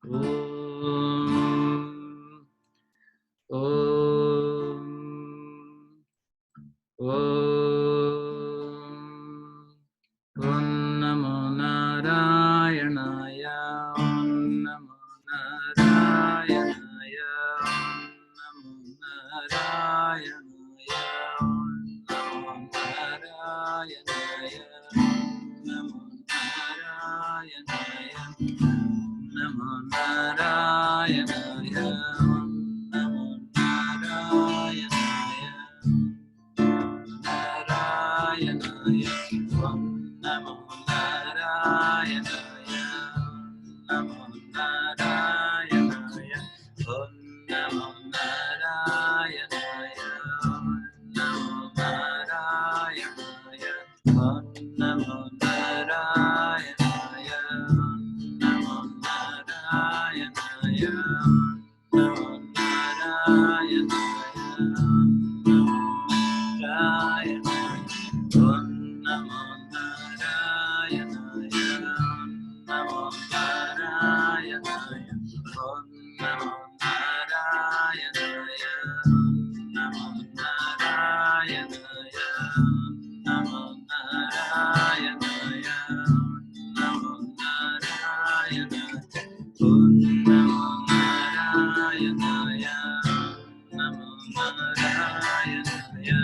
Om. Om. Om. Om Namo Narayanaya. Om Namo Narayanaya. Om Namo Narayanaya. Om Namo Narayanaya. Namo Narayanaya. Namo Narayanaya. Namo Narayanaya. Narayanaya. Om Namo Narayanaya. Namo Narayanaya. Om Namo Narayanaya. Namo Narayanaya. Om Namo Narayanaya. Namo Narayanaya. Namo Narayanaya. Om Namo Narayanaya. Namo Narayanaya. Om Namo Narayanaya. Namo Narayanaya. Namo Narayanaya. Namo Narayanaya. Om Namo Narayanaya. Namo Narayanaya.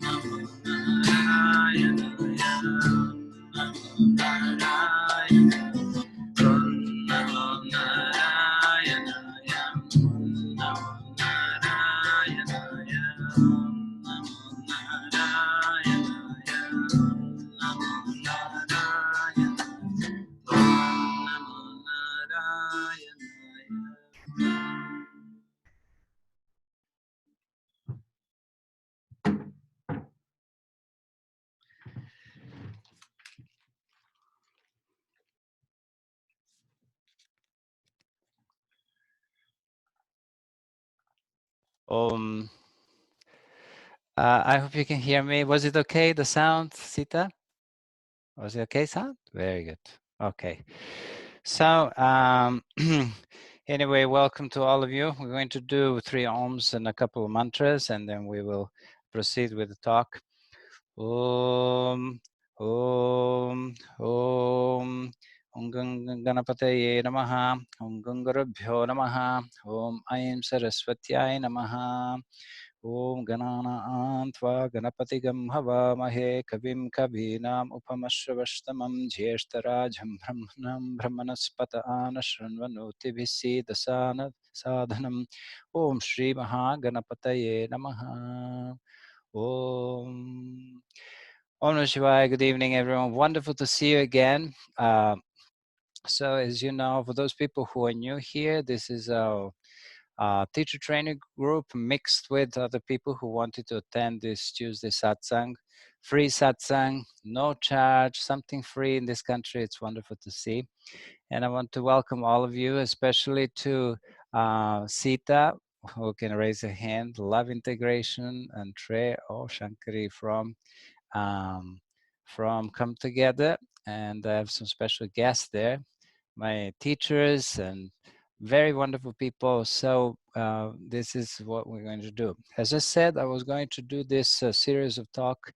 Namo Narayanaya. Namo Narayanaya. Om Namo Narayanaya. Namo Narayanaya. Namo Narayanaya. Namo Narayanaya. Om Namo Narayanaya. Um, I hope you can hear me. Was it okay, the sound, Sita? Was it okay sound? Very good. Okay. So anyway, welcome to all of you. We're going to do 3 Oms and a couple of mantras, and then we will proceed with the talk. Om, Om, Om. Om Ganapataye Namaha. Om Gangarabhyo Namaha. Om Aim Saraswatyay Namaha. Om Ganana Antva Ganapatigam Havamahe Kavim Kavinam Upamashravashtamam Jyeshtarajam Brahmanam Brahmanaspata Anashranvanoti Visidasana Sadhanam. Om Shri Maha Ganapataye Namaha. Om. Om Namah Shivaya. Good evening, everyone. Wonderful to see you again. So as you know, for those people who are new here, this is our teacher training group mixed with other people who wanted to attend this Tuesday satsang. Free satsang, no charge, something free in this country. It's wonderful to see. And I want to welcome all of you, especially to Sita, who can raise a hand, Love Integration, and Trey or Shankari from Come Together. And I have some special guests there, my teachers and very wonderful people. So this is what we're going to do. As I said, I was going to do this series of talk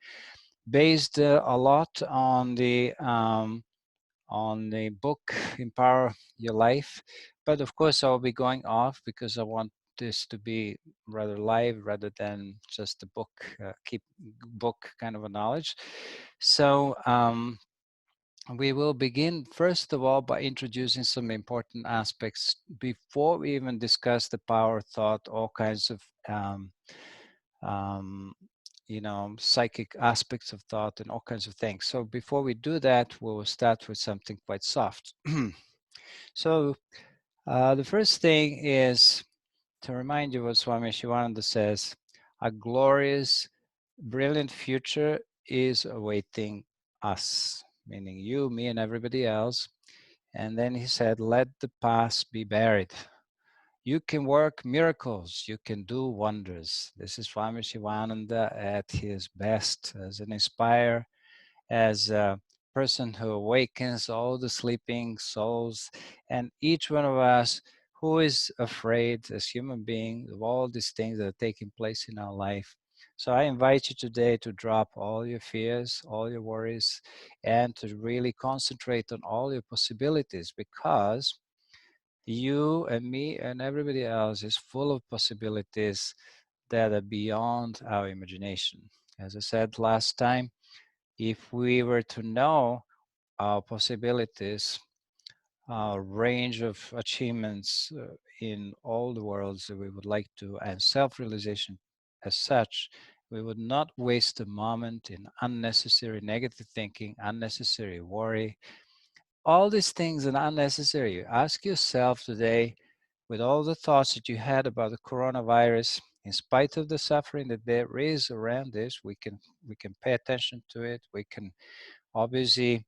based a lot on the book Empower Your Life. But of course, I'll be going off because I want this to be rather live rather than just a book, keep book kind of a knowledge. So we will begin first of all by introducing some important aspects before we even discuss the power of thought, all kinds of psychic aspects of thought and all kinds of things. So before we do that, we will start with something quite soft. So the first thing is to remind you what Swami Shivananda says: a glorious, brilliant future is awaiting us, meaning you, me, and everybody else. And then he said, let the past be buried. You can work miracles, you can do wonders. This is Swami Shivananda at his best as an inspirer, as a person who awakens all the sleeping souls, and each one of us who is afraid as human beings of all these things that are taking place in our life. So I invite you today to drop all your fears, all your worries, and to really concentrate on all your possibilities, because you and me and everybody else is full of possibilities that are beyond our imagination. As I said last time, if we were to know our possibilities, our range of achievements in all the worlds that we would like to, and self-realization as such, we would not waste a moment in unnecessary negative thinking, unnecessary worry. All these things are unnecessary. Ask yourself today, with all the thoughts that you had about the coronavirus, in spite of the suffering that there is around this, we can pay attention to it. We can obviously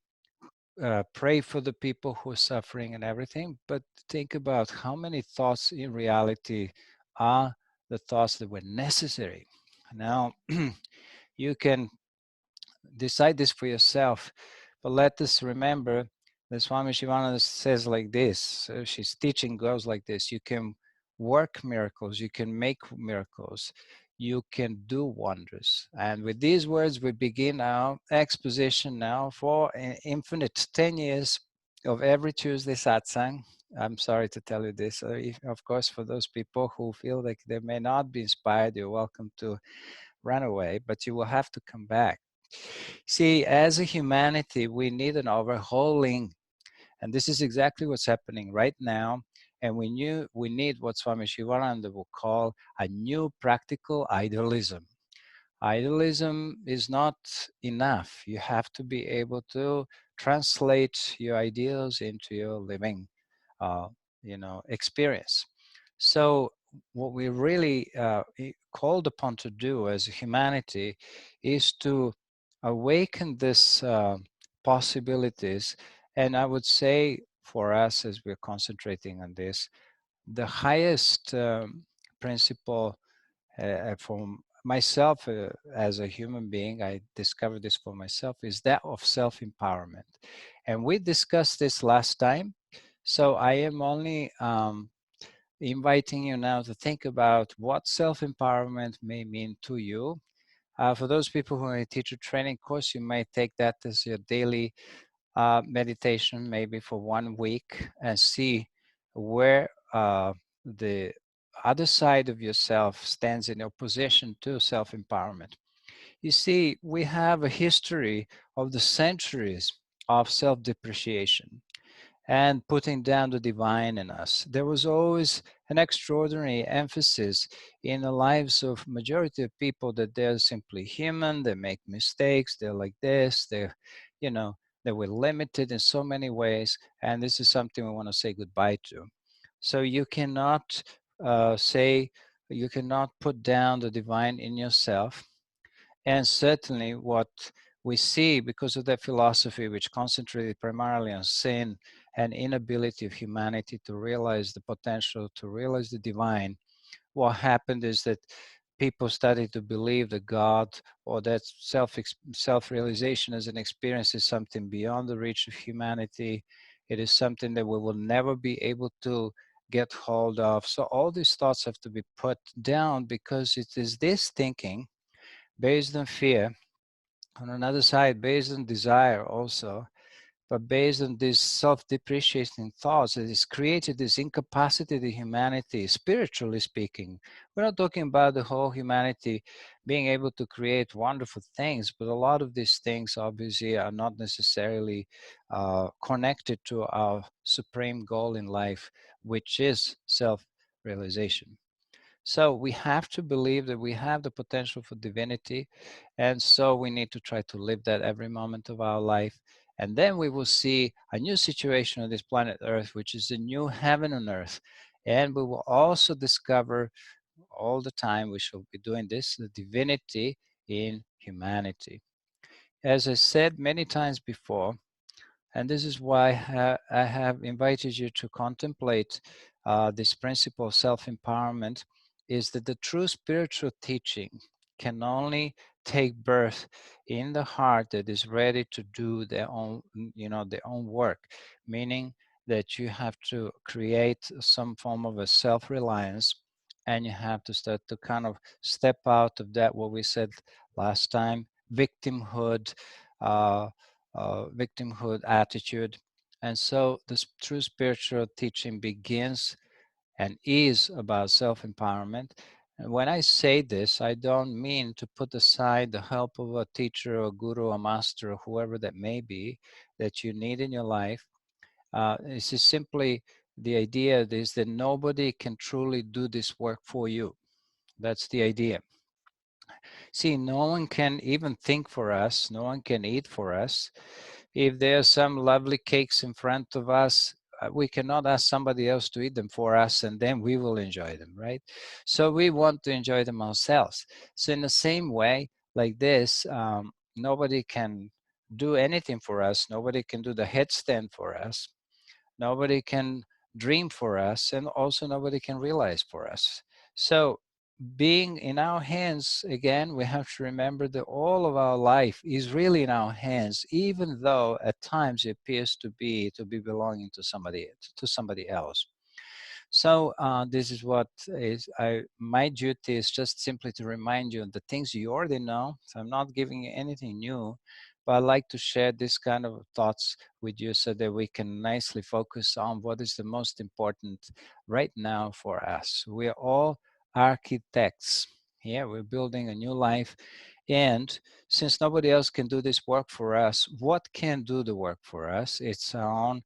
pray for the people who are suffering and everything, but think about how many thoughts in reality are the thoughts that were necessary. Now, you can decide this for yourself, but let us remember that Swami Shivananda says like this. She's teaching goes like this: you can work miracles, you can make miracles, you can do wonders. And with these words, we begin our exposition now for an infinite 10 years of every Tuesday satsang. I'm sorry to tell you this. Of course, for those people who feel like they may not be inspired, you're welcome to run away, but you will have to come back. See, as a humanity, we need an overhauling, and this is exactly what's happening right now. And we need what Swami Shivananda will call a new practical idealism. Idealism is not enough. You have to be able to translate your ideals into your living, uh, experience. So, what we really called upon to do as a humanity is to awaken this possibilities. And I would say for us, as we're concentrating on this, the highest principle for myself as a human being, I discovered this for myself, is that of self-empowerment. And we discussed this last time. So I am only inviting you now to think about what self-empowerment may mean to you. For those people who are in a teacher training course, you might take that as your daily meditation, maybe for 1 week, and see where the other side of yourself stands in opposition to self-empowerment. You see, we have a history of the centuries of self-depreciation and putting down the divine in us. There was always an extraordinary emphasis in the lives of majority of people that they're simply human, they make mistakes, they're like this, you know, they were limited in so many ways, and this is something we want to say goodbye to. So you cannot you cannot put down the divine in yourself. And certainly what we see, because of that philosophy which concentrated primarily on sin and inability of humanity to realize the potential, to realize the divine, what happened is that people started to believe that God, or that self-realization as an experience, is something beyond the reach of humanity. It is something that we will never be able to get hold of. So all these thoughts have to be put down, because it is this thinking based on fear, on another side based on desire also, but based on these self-depreciating thoughts that has created this incapacity to humanity, spiritually speaking. We're not talking about the whole humanity being able to create wonderful things, but a lot of these things obviously are not necessarily connected to our supreme goal in life, which is self-realization. So we have to believe that we have the potential for divinity. And so we need to try to live that every moment of our life. And then we will see a new situation on this planet Earth, which is a new heaven on earth. And we will also discover all the time, we shall be doing this, the divinity in humanity. As I said many times before, and this is why I have invited you to contemplate this principle of self-empowerment, is that the true spiritual teaching can only take birth in the heart that is ready to do their own, their own work, meaning that you have to create some form of a self-reliance, and you have to start to kind of step out of that, what we said last time, victimhood, uh, victimhood attitude. And so the true spiritual teaching begins and is about self-empowerment. And when I say this, I don't mean to put aside the help of a teacher or guru or master or whoever that may be that you need in your life. This is simply the idea is that nobody can truly do this work for you. That's the idea. See, no one can even think for us. No one can eat for us. If there are some lovely cakes in front of us, we cannot ask somebody else to eat them for us and then we will enjoy them, right? So we want to enjoy them ourselves. So in the same way, like this, nobody can do anything for us. Nobody can do the headstand for us. Nobody can dream for us, and also nobody can realize for us. So being in our hands, again, we have to remember that all of our life is really in our hands, even though at times it appears to be belonging to somebody else. So this is what is my duty is just simply to remind you of the things you already know. So I'm not giving you anything new, but I like to share this kind of thoughts with you so that we can nicely focus on what is the most important right now for us. We are all architects. Yeah, we're building a new life. And since nobody else can do this work for us, what can do the work for us? It's our own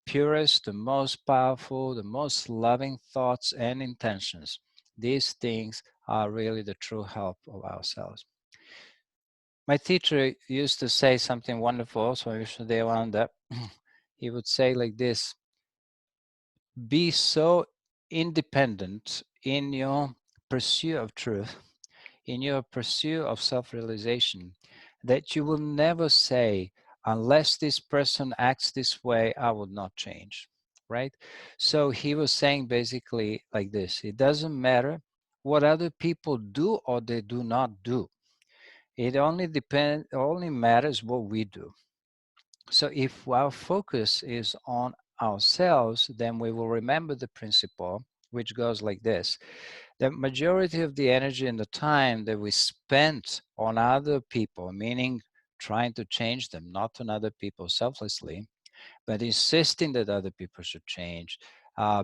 purest, the most powerful, the most loving thoughts and intentions. These things are really the true help of ourselves. My teacher used to say something wonderful, so Sadasivananda. He would say like this: be so independent in your pursuit of truth, in your pursuit of self-realization, that you will never say, unless this person acts this way, I will not change, right? So he was saying basically like this: it doesn't matter what other people do or they do not do. It only matters what we do. So if our focus is on ourselves, then we will remember the principle, which goes like this: the majority of the energy and the time that we spent on other people, meaning trying to change them, not on other people selflessly, but insisting that other people should change,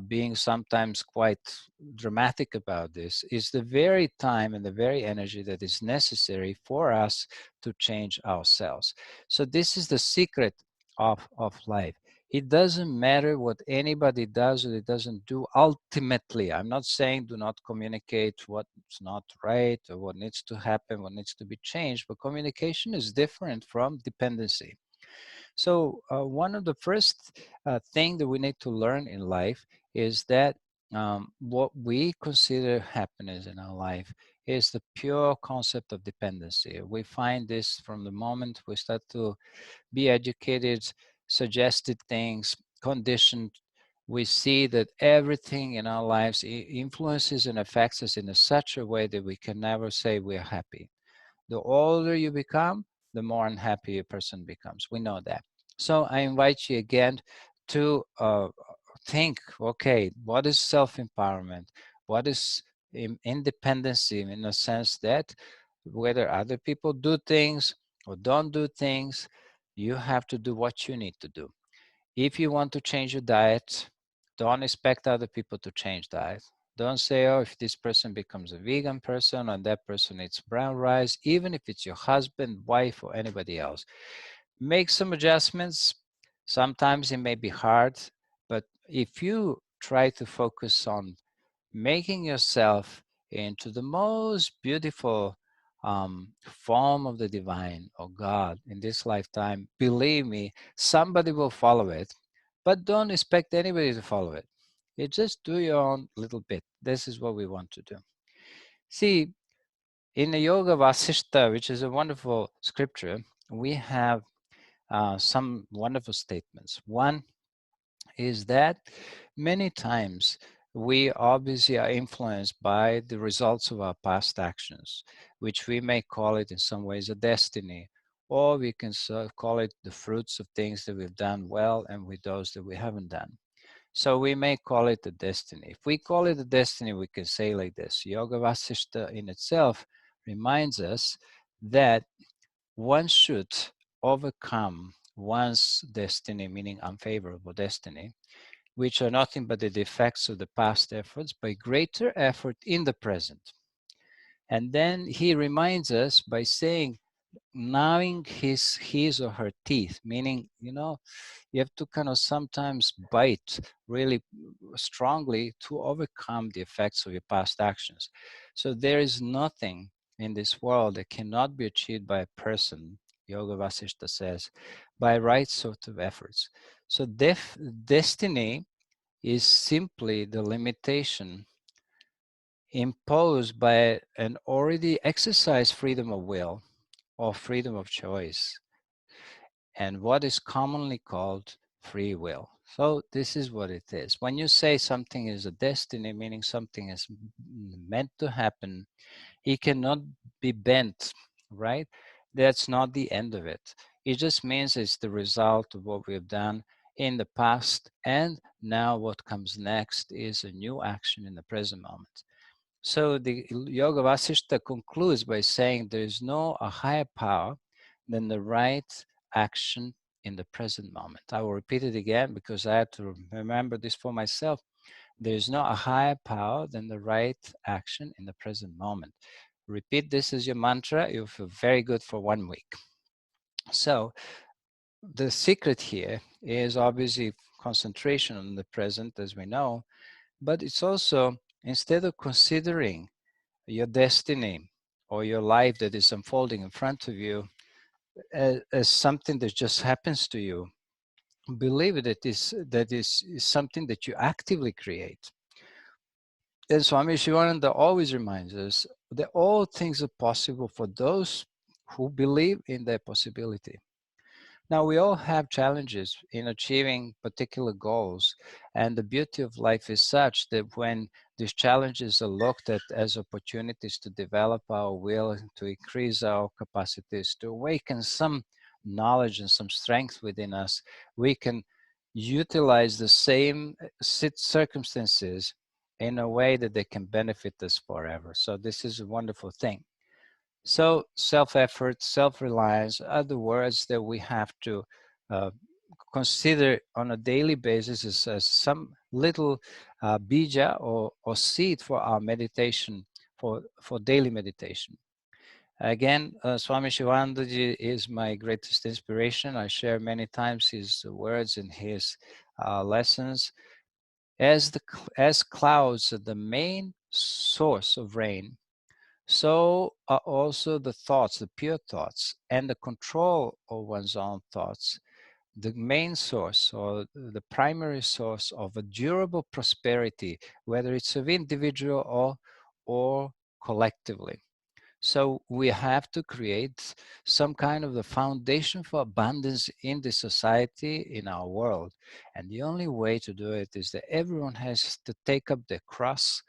being sometimes quite dramatic about this, is the very time and the very energy that is necessary for us to change ourselves. So this is the secret of life. It doesn't matter what anybody does or it doesn't do ultimately. I'm not saying do not communicate what's not right or what needs to happen, what needs to be changed, but communication is different from dependency. So one of the first thing that we need to learn in life is that what we consider happiness in our life is the pure concept of dependency. We find this from the moment we start to be educated, suggested things, conditioned. We see that everything in our lives influences and affects us in such a way that we can never say we're happy. The older you become, the more unhappy a person becomes. We know that. So I invite you again to think, okay, what is self-empowerment? What is independency, in the sense that whether other people do things or don't do things, you have to do what you need to do. If you want to change your diet, don't expect other people to change diet. Don't say, oh, if this person becomes a vegan person and that person eats brown rice, even if it's your husband, wife, or anybody else. Make some adjustments. Sometimes it may be hard, but if you try to focus on making yourself into the most beautiful form of the divine or God in this lifetime, believe me, somebody will follow it, but don't expect anybody to follow it. You just do your own little bit. This is what we want to do. See, in the Yoga Vasishta, which is a wonderful scripture, we have some wonderful statements. One is that many times we obviously are influenced by the results of our past actions, which we may call it in some ways a destiny, or we can call it the fruits of things that we've done well and with those that we haven't done. So we may call it a destiny. If we call it a destiny, we can say like this: Yoga Vasishta in itself reminds us that one should overcome one's destiny, meaning unfavorable destiny, which are nothing but the defects of the past efforts, by greater effort in the present. And then he reminds us by saying, gnawing his or her teeth, meaning, you have to kind of sometimes bite really strongly to overcome the effects of your past actions. So there is nothing in this world that cannot be achieved by a person, Yoga Vasishta says, by right sort of efforts. So destiny is simply the limitation imposed by an already exercised freedom of will or freedom of choice, and what is commonly called free will. So this is what it is. When you say something is a destiny, meaning something is meant to happen, it cannot be bent, right? That's not the end of it. It just means it's the result of what we've done in the past, and now what comes next is a new action in the present moment. So the Yoga Vasishta concludes by saying there is no a higher power than the right action in the present moment. I will repeat it again because I had to remember this for myself. There is no a higher power than the right action in the present moment. Repeat this as your mantra. You'll feel very good for 1 week. So the secret here is obviously concentration on the present, as we know, but it's also, instead of considering your destiny or your life that is unfolding in front of you as something that just happens to you, believe it is something that you actively create. And Swami Shivananda always reminds us that all things are possible for those who believe in their possibility. Now, we all have challenges in achieving particular goals, and the beauty of life is such that when these challenges are looked at as opportunities to develop our will, to increase our capacities, to awaken some knowledge and some strength within us, we can utilize the same circumstances in a way that they can benefit us forever. So, this is a wonderful thing. So self-effort, self-reliance are the words that we have to uh, consider on a daily basis as some little bija or seed for our meditation, for daily meditation. Again, Swami Shivanandaji is my greatest inspiration. I share many times his words and his lessons. As clouds are the main source of rain, so are also the thoughts, the pure thoughts, and the control of one's own thoughts, the main source or the primary source of a durable prosperity, whether it's of individual or collectively. So we have to create some kind of the foundation for abundance in the society, in our world. And the only way to do it is that everyone has to take up their cross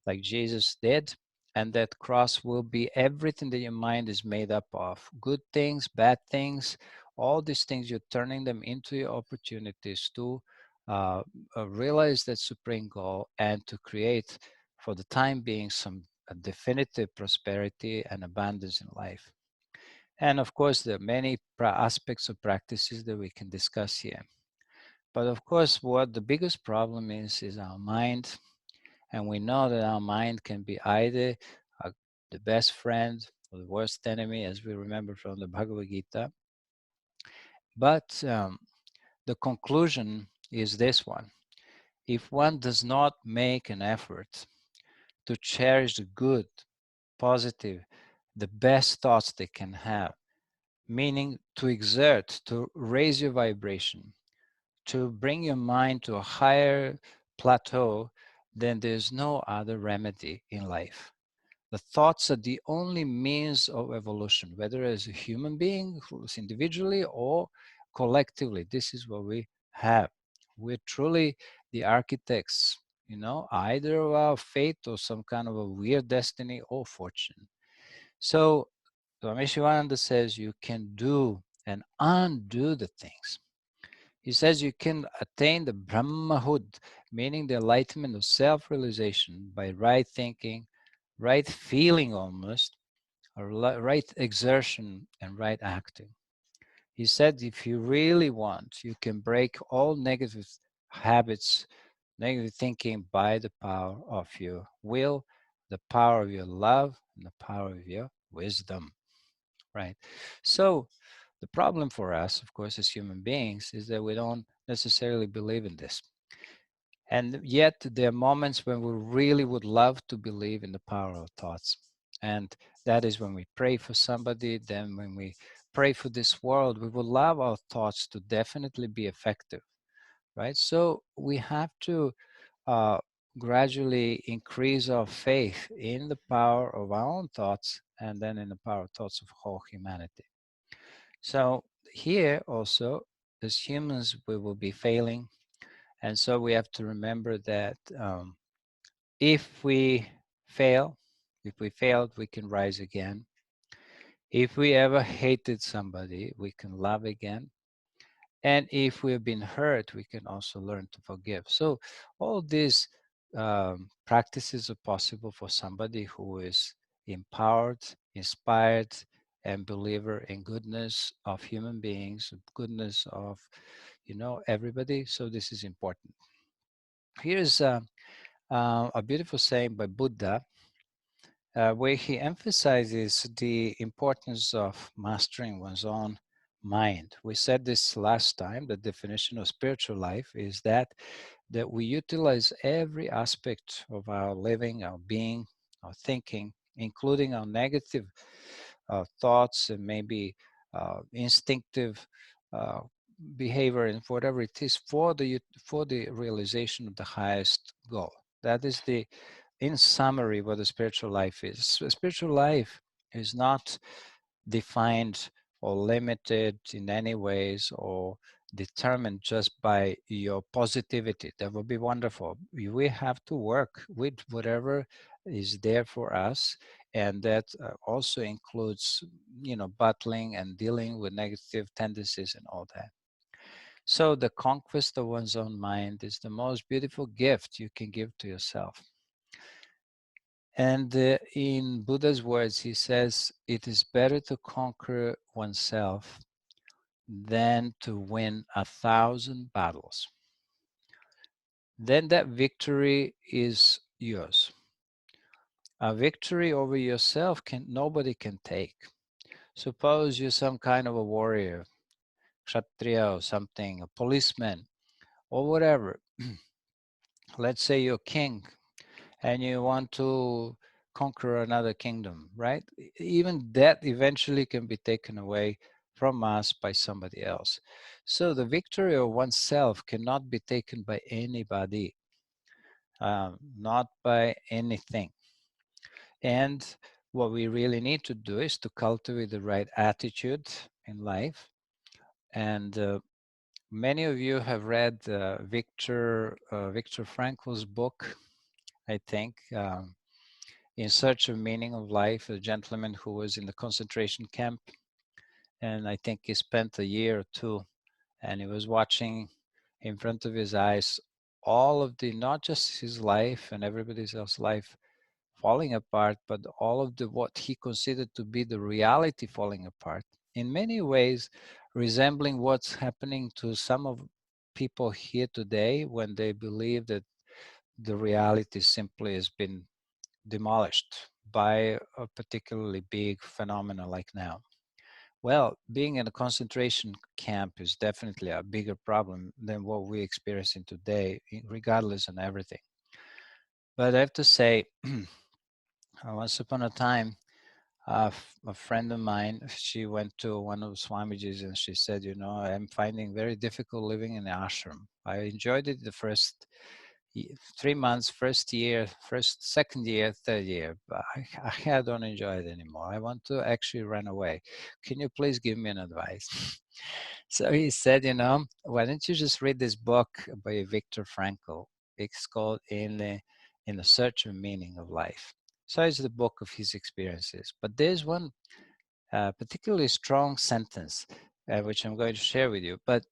like Jesus did. And that cross will be everything that your mind is made up of: good things, bad things, all these things. You're turning them into your opportunities to realize that supreme goal and to create, for the time being, some definitive prosperity and abundance in life. And of course, there are many aspects of practices that we can discuss here. But of course, what the biggest problem is our mind. And we know that our mind can be either the best friend or the worst enemy, as we remember from the Bhagavad Gita. But the conclusion is this one: if one does not make an effort to cherish the good, positive, the best thoughts they can have, meaning to exert, to raise your vibration, to bring your mind to a higher plateau, then there's no other remedy in life. The thoughts are the only means of evolution, whether as a human being, individually or collectively. This is what we have. We're truly the architects, either of our fate or some kind of a weird destiny or fortune. So Swami Shivananda says you can do and undo the things. He says you can attain the Brahmahood, meaning the enlightenment of self-realization by right thinking, right feeling almost, or right exertion and right acting. He said if you really want, you can break all negative habits, negative thinking by the power of your will, the power of your love, and the power of your wisdom. Right. So the problem for us, of course, as human beings, is that we don't necessarily believe in this. And yet there are moments when we really would love to believe in the power of thoughts. And that is when we pray for somebody, then when we pray for this world, we would love our thoughts to definitely be effective, right? So we have to uh, gradually increase our faith in the power of our own thoughts and then in the power of thoughts of whole humanity. So here also, as humans, we will be failing. And so we have to remember that if we fail, if we failed, we can rise again. If we ever hated somebody, we can love again. And if we've been hurt, we can also learn to forgive. So all these practices are possible for somebody who is empowered, inspired, and believer in goodness of human beings, goodness of, everybody. So this is important. Here's a beautiful saying by Buddha, where he emphasizes the importance of mastering one's own mind. We said this last time. The definition of spiritual life is that we utilize every aspect of our living, our being, our thinking, including our negative thoughts and maybe instinctive uh, behavior and whatever it is for the realization of the highest goal. That is the in summary what a spiritual life is. A spiritual life is not defined or limited in any ways or determined just by your positivity. That would be wonderful. We have to work with whatever is there for us, and that also includes battling and dealing with negative tendencies and all that. So the conquest of one's own mind is the most beautiful gift you can give to yourself. And in Buddha's words, he says, it is better to conquer oneself than to win 1,000 battles. Then that victory is yours. A victory over yourself nobody can take. Suppose you're some kind of a warrior, kshatriya or something, a policeman, or whatever. Let's say you're king and you want to conquer another kingdom, right? Even that eventually can be taken away from us by somebody else. So the victory of oneself cannot be taken by anybody, not by anything. And what we really need to do is to cultivate the right attitude in life. And many of you have read Viktor Frankl's book, I think. In Search of Meaning of Life, a gentleman who was in the concentration camp. And I think he spent a year or two, and he was watching in front of his eyes all of the, not just his life and everybody else's life falling apart, but all of the what he considered to be the reality falling apart. In many ways, resembling what's happening to some of people here today when they believe that the reality simply has been demolished by a particularly big phenomena like now. Well, being in a concentration camp is definitely a bigger problem than what we're experiencing today, regardless of everything. But I have to say, once upon a time, a friend of mine, she went to one of Swamiji's and she said, I'm finding very difficult living in the ashram. I enjoyed it the first 3 months, first year, second year, third year, but I don't enjoy it anymore. I want to actually run away. Can you please give me an advice? So he said, why don't you just read this book by Viktor Frankl? It's called In the Search of Meaning of Life. So it's the book of his experiences. But there's one particularly strong sentence which I'm going to share with you. But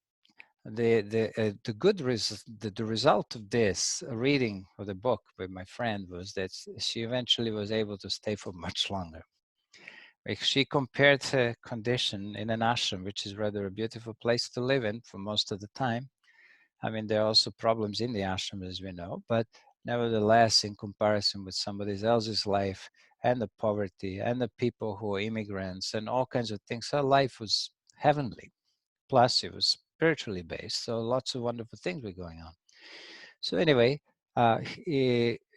the good the result of this reading of the book with my friend was that she eventually was able to stay for much longer. Like, she compared her condition in an ashram, which is rather a beautiful place to live in for most of the time. I mean, there are also problems in the ashram, as we know, but nevertheless, in comparison with somebody else's life and the poverty and the people who are immigrants and all kinds of things, her life was heavenly. Plus, it was spiritually based, so lots of wonderful things were going on. So anyway,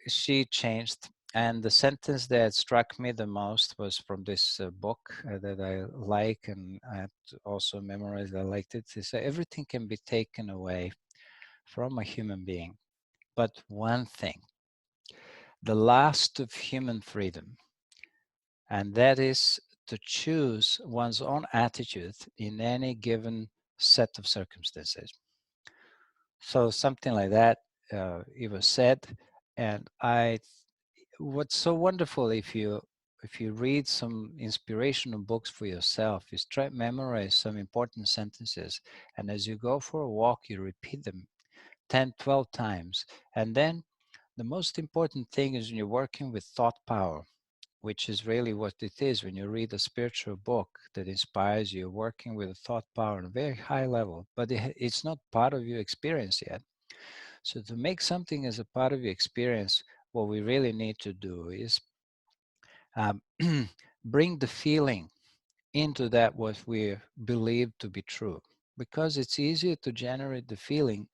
she changed, and the sentence that struck me the most was from this book that I like, and I had to also memorize. I liked it. It said, "Everything can be taken away from a human being, but one thing, the last of human freedom, and that is to choose one's own attitude in any given set of circumstances." So something like that, it was said, and what's so wonderful if you read some inspirational books for yourself is try to memorize some important sentences, and as you go for a walk you repeat them 10, 12 times. And then the most important thing is when you're working with thought power, which is really what it is when you read a spiritual book that inspires you, working with a thought power on a very high level, but it's not part of your experience yet. So to make something as a part of your experience, what we really need to do is um, bring the feeling into that what we believe to be true, because it's easier to generate the feeling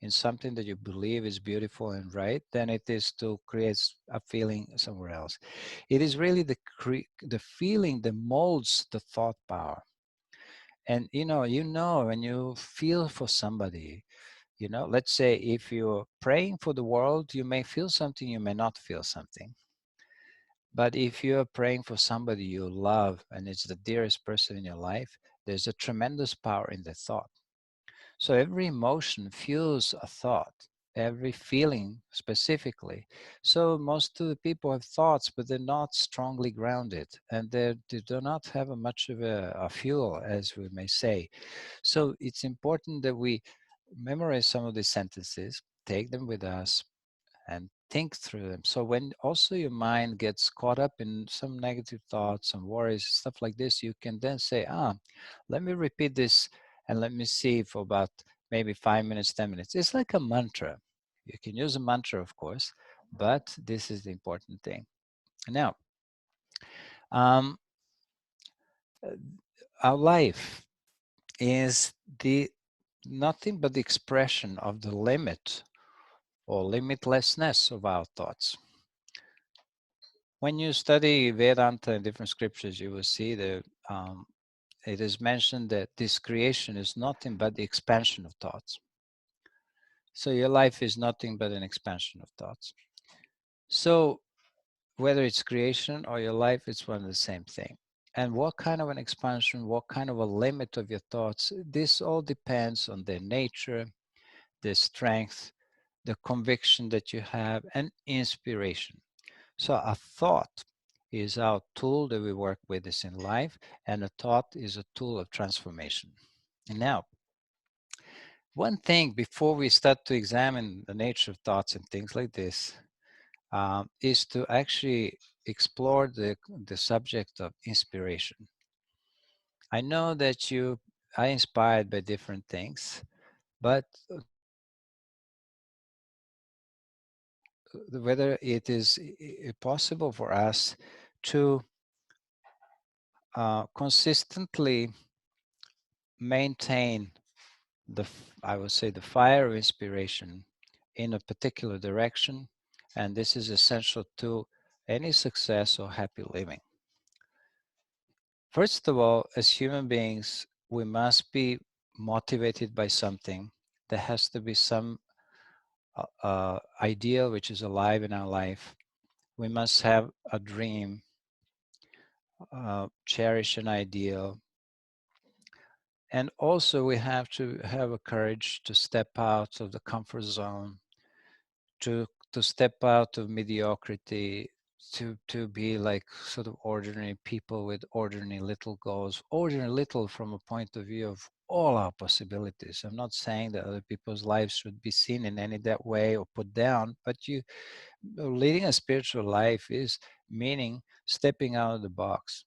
in something that you believe is beautiful and right than it is to create a feeling somewhere else. It is really the feeling that molds the thought power. And when you feel for somebody, let's say if you're praying for the world, you may feel something, you may not feel something. But if you're praying for somebody you love and it's the dearest person in your life, there's a tremendous power in the thought. So every emotion fuels a thought, every feeling specifically. So most of the people have thoughts, but they're not strongly grounded, and they do not have much of a fuel, as we may say. So it's important that we memorize some of these sentences, take them with us, and think through them. So when also your mind gets caught up in some negative thoughts and worries, stuff like this, you can then say, let me repeat this and let me see for about maybe 5 minutes, 10 minutes. It's like a mantra. You can use a mantra, of course, but this is the important thing. Now, um, our life is the nothing but the expression of the limit or limitlessness of our thoughts. When you study Vedanta and different scriptures, you will see that it is mentioned that this creation is nothing but the expansion of thoughts. So your life is nothing but an expansion of thoughts. So whether it's creation or your life, it's one and the same thing. And what kind of an expansion, what kind of a limit of your thoughts, this all depends on their nature, their strength, the conviction that you have, and inspiration. So a thought is our tool that we work with this in life, and a thought is a tool of transformation. And now, one thing before we start to examine the nature of thoughts and things like this is to actually explore the subject of inspiration. I know that you are inspired by different things, but whether it is possible for us to consistently maintain I would say the fire of inspiration in a particular direction, and this is essential to any success or happy living. First of all, as human beings, we must be motivated by something. There has to be some ideal which is alive in our life. We must have a dream, cherish an ideal, and also we have to have a courage to step out of the comfort zone, to step out of mediocrity, to be like sort of ordinary people with ordinary little goals, ordinary little from a point of view of all our possibilities. I'm not saying that other people's lives should be seen in any that way or put down, but you leading a spiritual life is meaning stepping out of the box.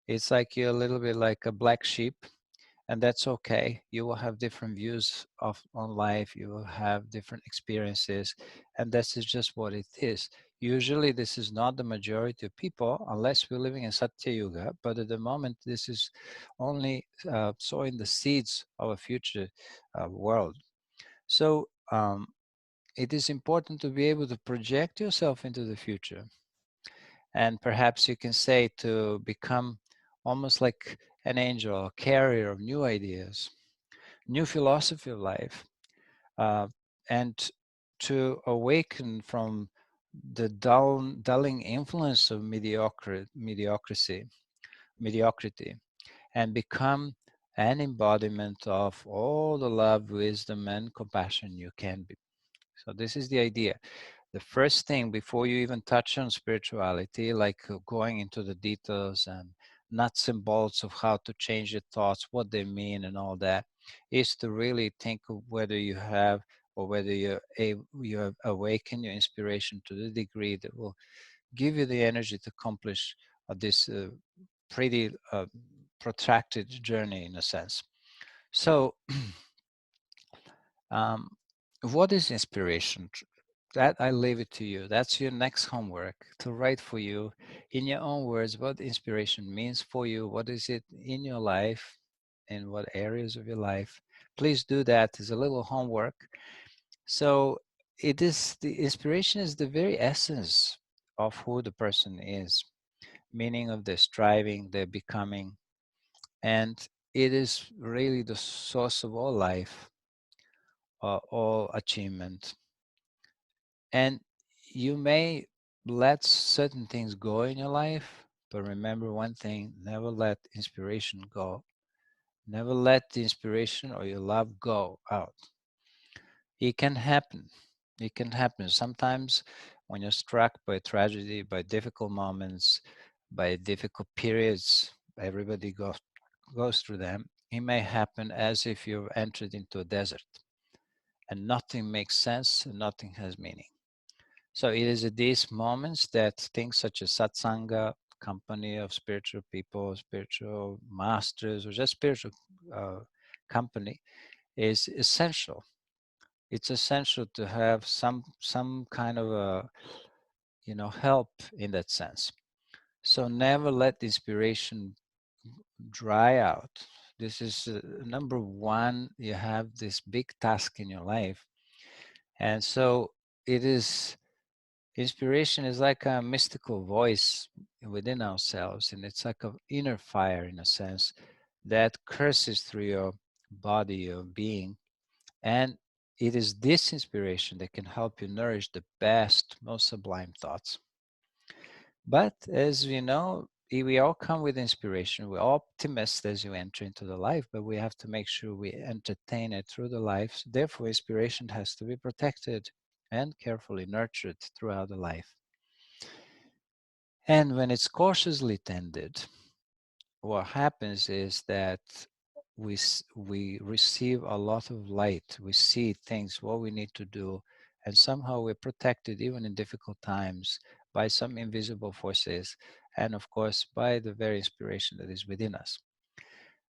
It's like you're a little bit like a black sheep, and that's okay. You will have different views of on life, you will have different experiences, and this is just what it is. Usually this is not the majority of people unless we're living in Satya Yuga, but at the moment this is only sowing the seeds of a future world. So it is important to be able to project yourself into the future, and perhaps you can say to become almost like an angel, a carrier of new ideas, new philosophy of life, uh, and to awaken from the dulling influence of mediocrity, and become an embodiment of all the love, wisdom, and compassion you can be. So this is the idea. The first thing before you even touch on spirituality, like going into the details and nuts and bolts of how to change your thoughts, what they mean, and all that, is to really think of whether you have or whether you have awakened your inspiration to the degree that will give you the energy to accomplish this pretty protracted journey in a sense. So, um, what is inspiration? That I leave it to you. That's your next homework, to write for you in your own words what inspiration means for you. What is it in your life, in what areas of your life? Please do that as a little homework. So it is, the inspiration is the very essence of who the person is, meaning of their striving, their becoming, and it is really the source of all life, all achievement. And you may let certain things go in your life, but remember one thing: never let inspiration go. Never let the inspiration or your love go out. It can happen. It can happen. Sometimes when you're struck by tragedy, by difficult moments, by difficult periods, everybody goes through them. It may happen as if you've entered into a desert and nothing makes sense and nothing has meaning. So it is at these moments that things such as satsanga, company of spiritual people, spiritual masters, or just spiritual uh, company is essential. It's essential to have some kind of a help in that sense. So never let the inspiration dry out. This is number one. You have this big task in your life, and so it is. Inspiration is like a mystical voice within ourselves, and it's like an inner fire in a sense that curses through your body, your being. And it is this inspiration that can help you nourish the best, most sublime thoughts. But as we know, we all come with inspiration. We're optimists as you enter into the life, but we have to make sure we entertain it through the life. Therefore, inspiration has to be protected and carefully nurtured throughout the life. And when it's cautiously tended, what happens is that we receive a lot of light. We see things, what we need to do, and somehow we're protected even in difficult times by some invisible forces, and of course by the very inspiration that is within us.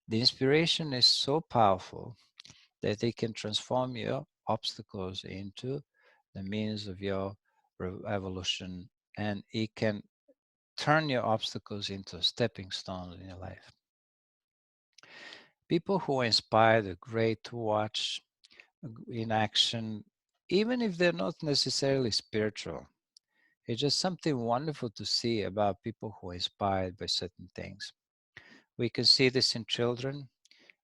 The inspiration is so powerful that it can transform your obstacles into the means of your evolution, and it can turn your obstacles into stepping stones in your life. People who are inspired are great to watch in action, even if they're not necessarily spiritual. It's just something wonderful to see about people who are inspired by certain things. We can see this in children.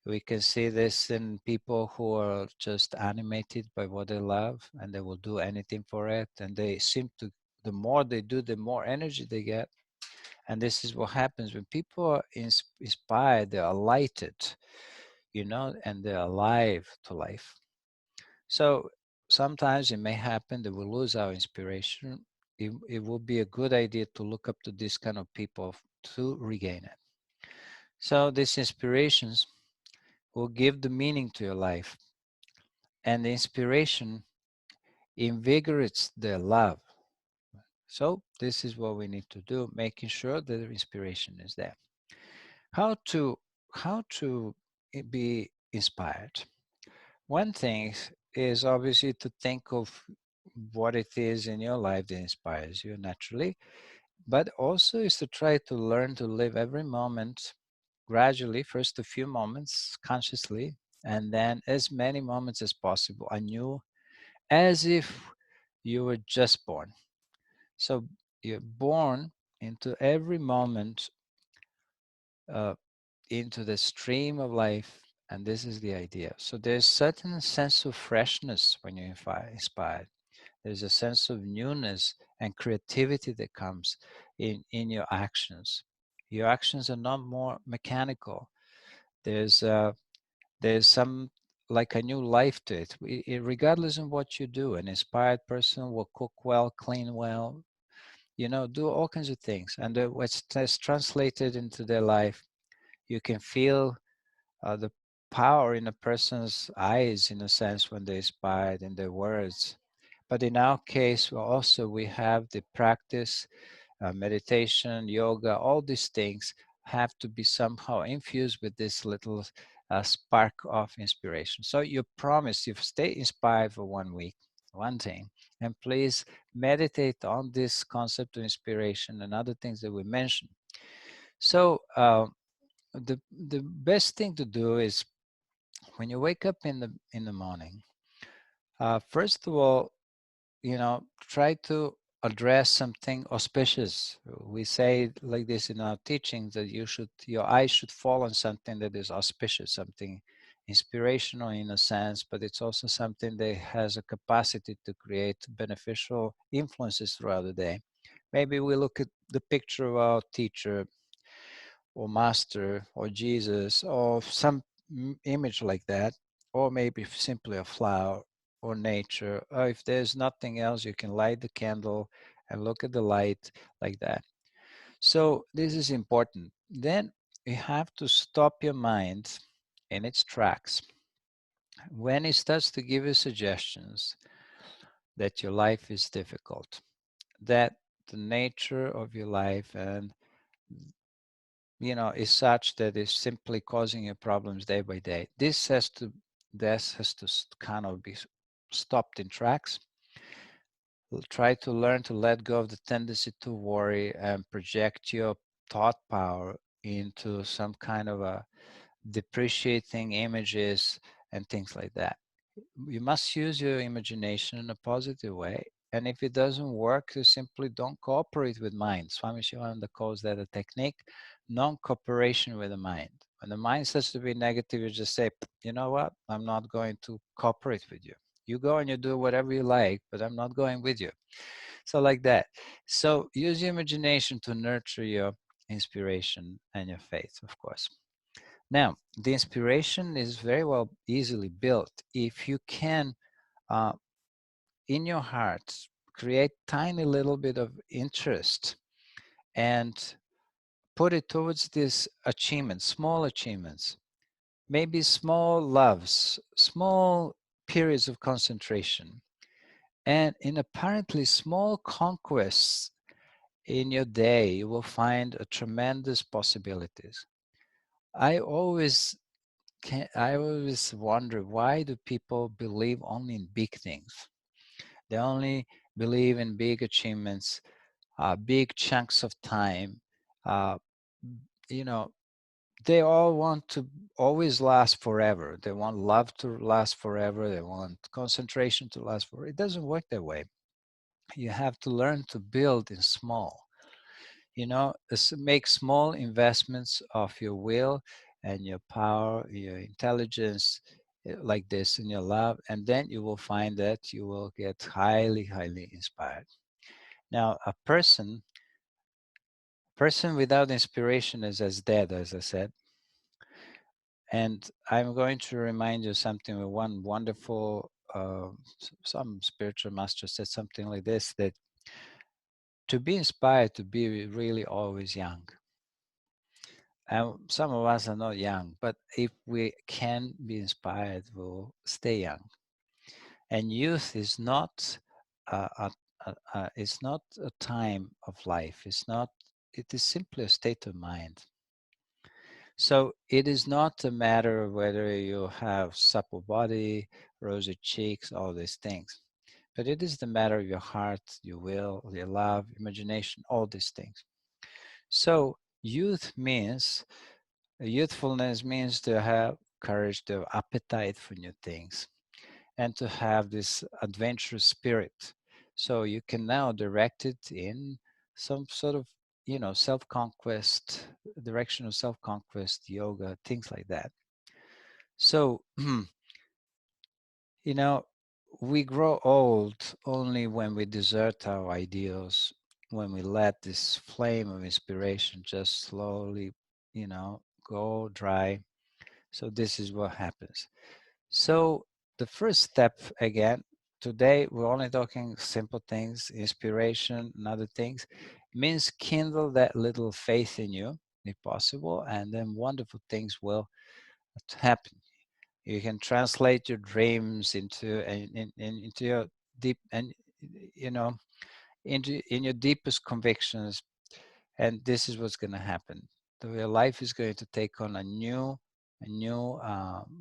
We can see this in people who are just animated by what they love and they will do anything for it. And they seem to, the more they do, the more energy they get. And this is what happens when people are inspired, they're lighted, and they're alive to life. So sometimes it may happen that we lose our inspiration. It will be a good idea to look up to this kind of people to regain it. So these inspirations will give the meaning to your life, and the inspiration invigorates the love. So this is what we need to do, making sure that the inspiration is there. How to how to be inspired? One thing is obviously to think of what it is in your life that inspires you naturally, but also is to try to learn to live every moment gradually, first a few moments consciously, and then as many moments as possible anew, as if you were just born. So you're born into every moment, uh, into the stream of life, and this is the idea. So there's certain sense of freshness when you're inspired. There's a sense of newness and creativity that comes in your actions. Your actions are not more mechanical. There's there's some like a new life to it. Regardless of what you do, an inspired person will cook well, clean well, do all kinds of things. And what's translated into their life, you can feel the power in a person's eyes, in a sense, when they're inspired in their words. But in our case, also we have the practice, meditation, yoga, all these things have to be somehow infused with this little spark of inspiration. So you promise you stay inspired for 1 week, one thing, and please meditate on this concept of inspiration and other things that we mentioned. So the best thing to do is when you wake up in the morning, first of all, try to address something auspicious. We say like this in our teachings that your eyes should fall on something that is auspicious, something inspirational in a sense, but it's also something that has a capacity to create beneficial influences throughout the day. Maybe we look at the picture of our teacher or master or Jesus or some image like that, or maybe simply a flower or nature. Or if there's nothing else, you can light the candle and look at the light like that. So this is important. Then you have to stop your mind in its tracks. When it starts to give you suggestions that your life is difficult, that the nature of your life and is such that it's simply causing you problems day by day. This has to kind of be stopped in tracks. Try to learn to let go of the tendency to worry and project your thought power into some kind of a depreciating images and things like that. You must use your imagination in a positive way. And if it doesn't work, you simply don't cooperate with mind. Swami Shivananda calls that a technique, non-cooperation with the mind. When the mind starts to be negative, you just say, you know what, I'm not going to cooperate with you. You go and you do whatever you like, but I'm not going with you. So like that. So use your imagination to nurture your inspiration and your faith, of course. Now, the inspiration is very well easily built if you can, uh, in your heart, create tiny little bit of interest and put it towards these achievements, small achievements, maybe small loves, small periods of concentration, and in apparently small conquests in your day, you will find a tremendous possibilities. I always I always wonder, why do people believe only in big things? They only believe in big achievements, big chunks of time. Uh, you know, they all want to always last forever. They want love to last forever. They want concentration to last forever. It doesn't work that way. You have to learn to build in small. Make small investments of your will and your power, your intelligence, like this in your love, and then you will find that you will get highly, highly inspired. Now, a person without inspiration is as dead, as I said. And I'm going to remind you something with one wonderful some spiritual master said something like this, that to be inspired to be really always young. And some of us are not young, but if we can be inspired, we'll stay young. And youth is not it's not a time of life. It's not. It is simply a state of mind. So it is not a matter of whether you have supple body, rosy cheeks, all these things, but it is the matter of your heart, your will, your love, imagination, all these things. So youthfulness means to have courage, to have appetite for new things, and to have this adventurous spirit. So you can now direct it in some sort of, self-conquest, direction of self-conquest, yoga, things like that. So, you know, we grow old only when we desert our ideals, when we let this flame of inspiration just slowly, go dry. So this is what happens. So the first step, again, today we're only talking simple things, inspiration and other things, means kindle that little faith in you, if possible, and then wonderful things will happen. You can translate your dreams into your deep and you know into in your deepest convictions, and this is what's going to happen. So your life is going to take on a new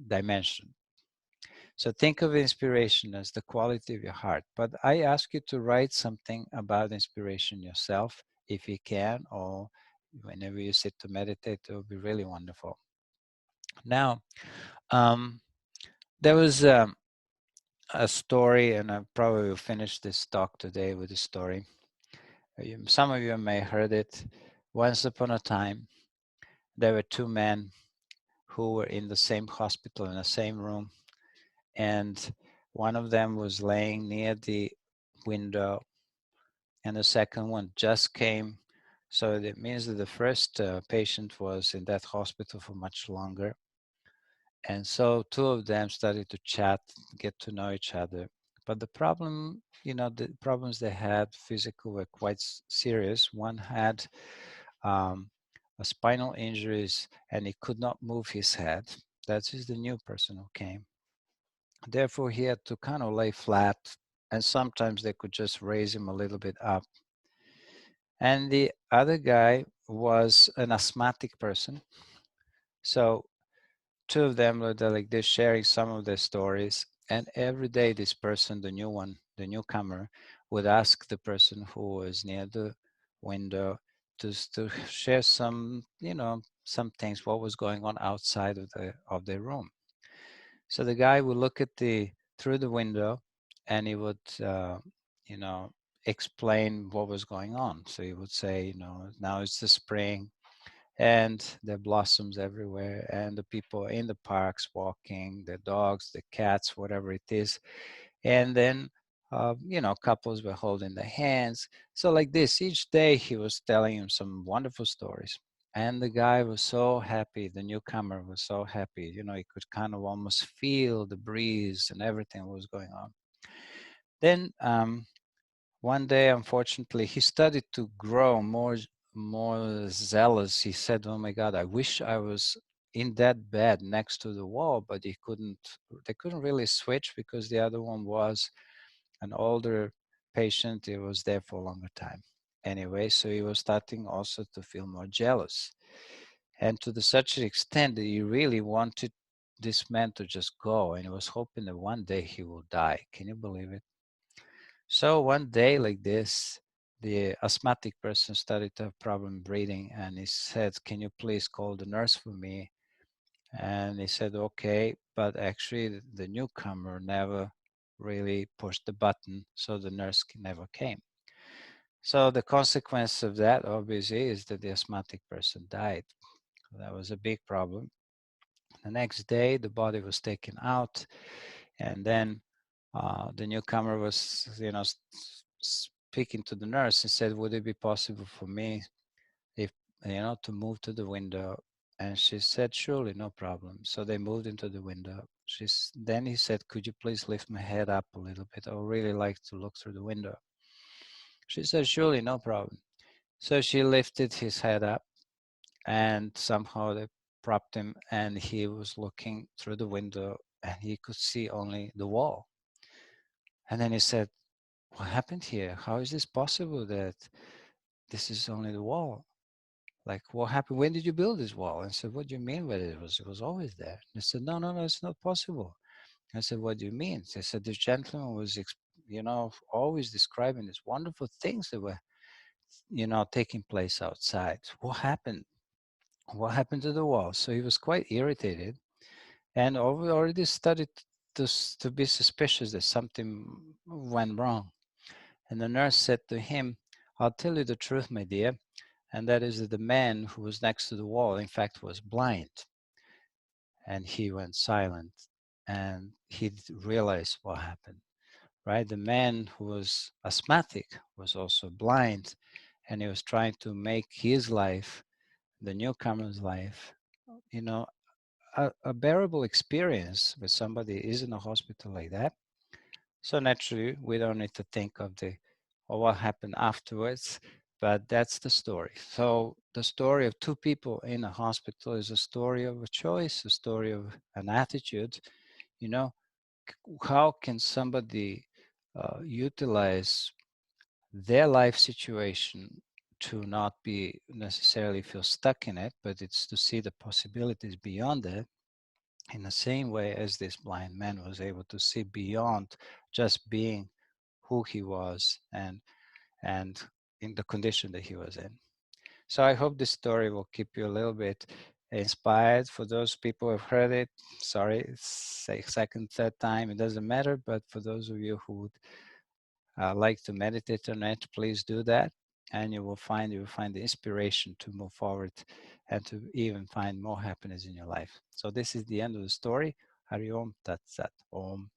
dimension. So think of inspiration as the quality of your heart. But I ask you to write something about inspiration yourself, if you can, or whenever you sit to meditate, it will be really wonderful. Now, um, there was a story, and I probably will finish this talk today with a story. Some of you may have heard it. Once upon a time, there were two men who were in the same hospital, in the same room, and one of them was laying near the window, and the second one just came. So that means that the first patient was in that hospital for much longer. And so two of them started to chat, get to know each other. But the problem, the problems they had physical were quite serious. One had a spinal injuries and he could not move his head. That is the new person who came. Therefore, he had to kind of lay flat, and sometimes they could just raise him a little bit up. And the other guy was an asthmatic person. So two of them were like they're sharing some of their stories. And every day this person, the new one, the newcomer, would ask the person who was near the window to share some things, what was going on outside of their room. So the guy would look at through the window, and he would you know explain what was going on. So he would say, now it's the spring and there are blossoms everywhere, and the people in the parks walking, the dogs, the cats, whatever it is. And then couples were holding their hands. So like this, each day he was telling him some wonderful stories. And the guy was so happy, the newcomer was so happy, he could kind of almost feel the breeze and everything was going on. Then one day, unfortunately, he started to grow more zealous. He said, "Oh my God, I wish I was in that bed next to the wall," but he couldn't. They couldn't really switch because the other one was an older patient. He was there for a longer time. Anyway, so he was starting also to feel more jealous, and to such an extent that he really wanted this man to just go, and he was hoping that one day he will die. Can you believe it? So one day like this, the asthmatic person started to have problem breathing, and he said, "Can you please call the nurse for me?" And he said, "Okay," but actually the newcomer never really pushed the button, so the nurse never came. So the consequence of that obviously is that the asthmatic person died. That was a big problem. The next day the body was taken out, and then the newcomer was, speaking to the nurse and said, "Would it be possible for me if, to move to the window?" And she said, "Surely, no problem." So they moved into the window. Then he said, could you please lift my head up a little bit? I would really like to look through the window. She said, surely, no problem. So she lifted his head up, and somehow they propped him, and he was looking through the window, and he could see only the wall. And then he said, what happened here? How is this possible that this is only the wall? Like, what happened? When did you build this wall? And I said, what do you mean by it? It was always there. And they said, no, no, no, it's not possible. I said, what do you mean? They said, this gentleman was, always describing these wonderful things that were, taking place outside. What happened? What happened to the wall? So he was quite irritated, and already started to be suspicious that something went wrong. And the nurse said to him, I'll tell you the truth, my dear, and that is that the man who was next to the wall, in fact, was blind. And he went silent, and he realized what happened, right? The man who was asthmatic was also blind, and he was trying to make his life, the newcomer's life, you know, a bearable experience when somebody is in a hospital like that. So naturally, we don't need to think of what happened afterwards, but that's the story. So the story of two people in a hospital is a story of a choice, a story of an attitude. You know, how can somebody utilize their life situation to not be necessarily feel stuck in it, but it's to see the possibilities beyond it, in the same way as this blind man was able to see beyond just being who he was and in the condition that he was in. So I hope this story will keep you a little bit inspired. For those people who have heard it, sorry, it's second, third time, it doesn't matter. But for those of you who would like to meditate on it, please do that, and you will find the inspiration to move forward and to even find more happiness in your life. So this is the end of the story. Hari Om Tat Sat Om.